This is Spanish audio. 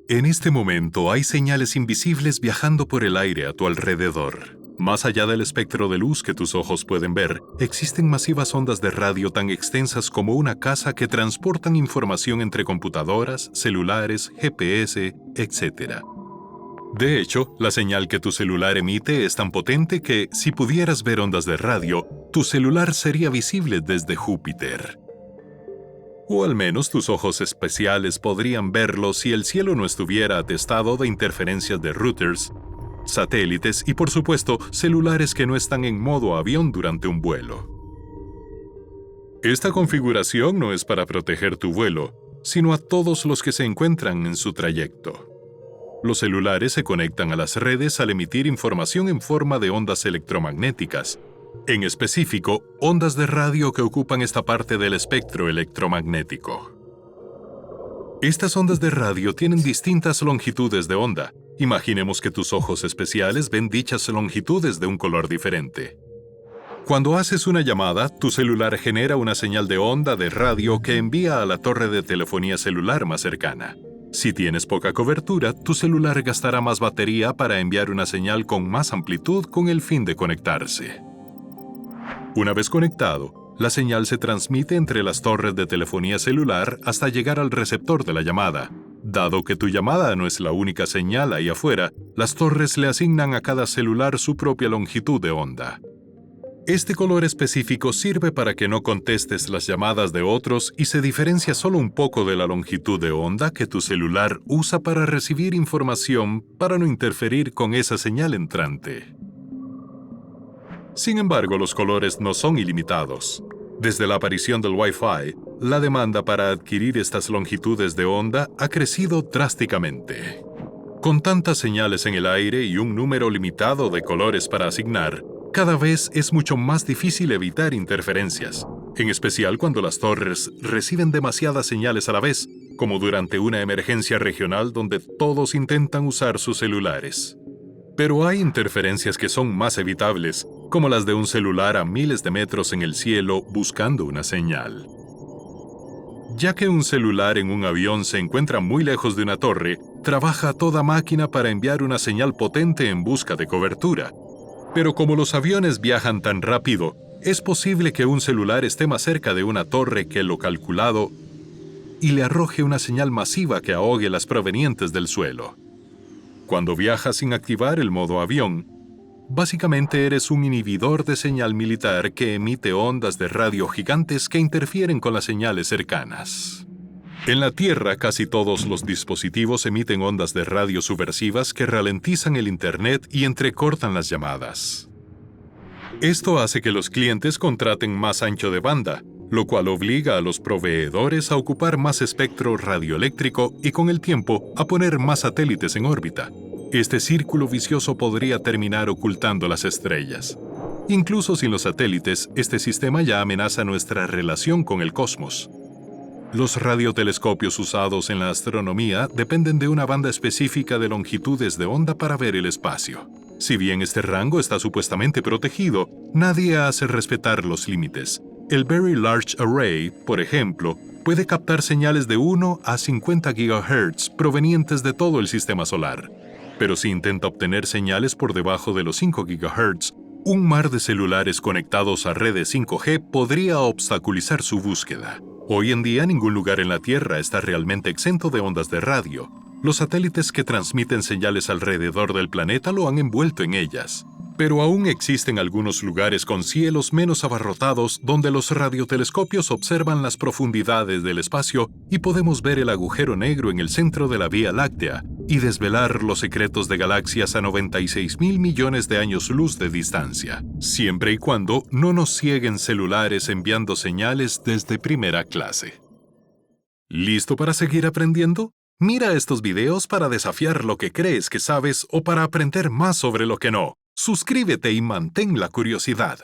En este momento hay señales invisibles viajando por el aire a tu alrededor. Más allá del espectro de luz que tus ojos pueden ver, existen masivas ondas de radio tan extensas como una casa que transportan información entre computadoras, celulares, GPS, etc. De hecho, la señal que tu celular emite es tan potente que, si pudieras ver ondas de radio, tu celular sería visible desde Júpiter. O al menos tus ojos especiales podrían verlo si el cielo no estuviera atestado de interferencias de routers, satélites y, por supuesto, celulares que no están en modo avión durante un vuelo. Esta configuración no es para proteger tu vuelo, sino a todos los que se encuentran en su trayecto. Los celulares se conectan a las redes al emitir información en forma de ondas electromagnéticas, en específico, ondas de radio que ocupan esta parte del espectro electromagnético. Estas ondas de radio tienen distintas longitudes de onda. Imaginemos que tus ojos especiales ven dichas longitudes de un color diferente. Cuando haces una llamada, tu celular genera una señal de onda de radio que envía a la torre de telefonía celular más cercana. Si tienes poca cobertura, tu celular gastará más batería para enviar una señal con más amplitud con el fin de conectarse. Una vez conectado, la señal se transmite entre las torres de telefonía celular hasta llegar al receptor de la llamada. Dado que tu llamada no es la única señal ahí afuera, las torres le asignan a cada celular su propia longitud de onda. Este color específico sirve para que no contestes las llamadas de otros y se diferencia solo un poco de la longitud de onda que tu celular usa para recibir información para no interferir con esa señal entrante. Sin embargo, los colores no son ilimitados. Desde la aparición del Wi-Fi, la demanda para adquirir estas longitudes de onda ha crecido drásticamente. Con tantas señales en el aire y un número limitado de colores para asignar, cada vez es mucho más difícil evitar interferencias, en especial cuando las torres reciben demasiadas señales a la vez, como durante una emergencia regional donde todos intentan usar sus celulares. Pero hay interferencias que son más evitables, como las de un celular a miles de metros en el cielo buscando una señal. Ya que un celular en un avión se encuentra muy lejos de una torre, trabaja a toda máquina para enviar una señal potente en busca de cobertura. Pero como los aviones viajan tan rápido, es posible que un celular esté más cerca de una torre que lo calculado y le arroje una señal masiva que ahogue las provenientes del suelo. Cuando viajas sin activar el modo avión, básicamente eres un inhibidor de señal militar que emite ondas de radio gigantes que interfieren con las señales cercanas. En la Tierra, casi todos los dispositivos emiten ondas de radio subversivas que ralentizan el Internet y entrecortan las llamadas. Esto hace que los clientes contraten más ancho de banda, lo cual obliga a los proveedores a ocupar más espectro radioeléctrico y con el tiempo a poner más satélites en órbita. Este círculo vicioso podría terminar ocultando las estrellas. Incluso sin los satélites, este sistema ya amenaza nuestra relación con el cosmos. Los radiotelescopios usados en la astronomía dependen de una banda específica de longitudes de onda para ver el espacio. Si bien este rango está supuestamente protegido, nadie hace respetar los límites. El Very Large Array, por ejemplo, puede captar señales de 1 a 50 GHz provenientes de todo el sistema solar. Pero si intenta obtener señales por debajo de los 5 GHz, un mar de celulares conectados a redes 5G podría obstaculizar su búsqueda. Hoy en día ningún lugar en la Tierra está realmente exento de ondas de radio. Los satélites que transmiten señales alrededor del planeta lo han envuelto en ellas. Pero aún existen algunos lugares con cielos menos abarrotados donde los radiotelescopios observan las profundidades del espacio y podemos ver el agujero negro en el centro de la Vía Láctea y desvelar los secretos de galaxias a 96.000 millones de años luz de distancia, siempre y cuando no nos cieguen celulares enviando señales desde primera clase. ¿Listo para seguir aprendiendo? Mira estos videos para desafiar lo que crees que sabes o para aprender más sobre lo que no. Suscríbete y mantén la curiosidad.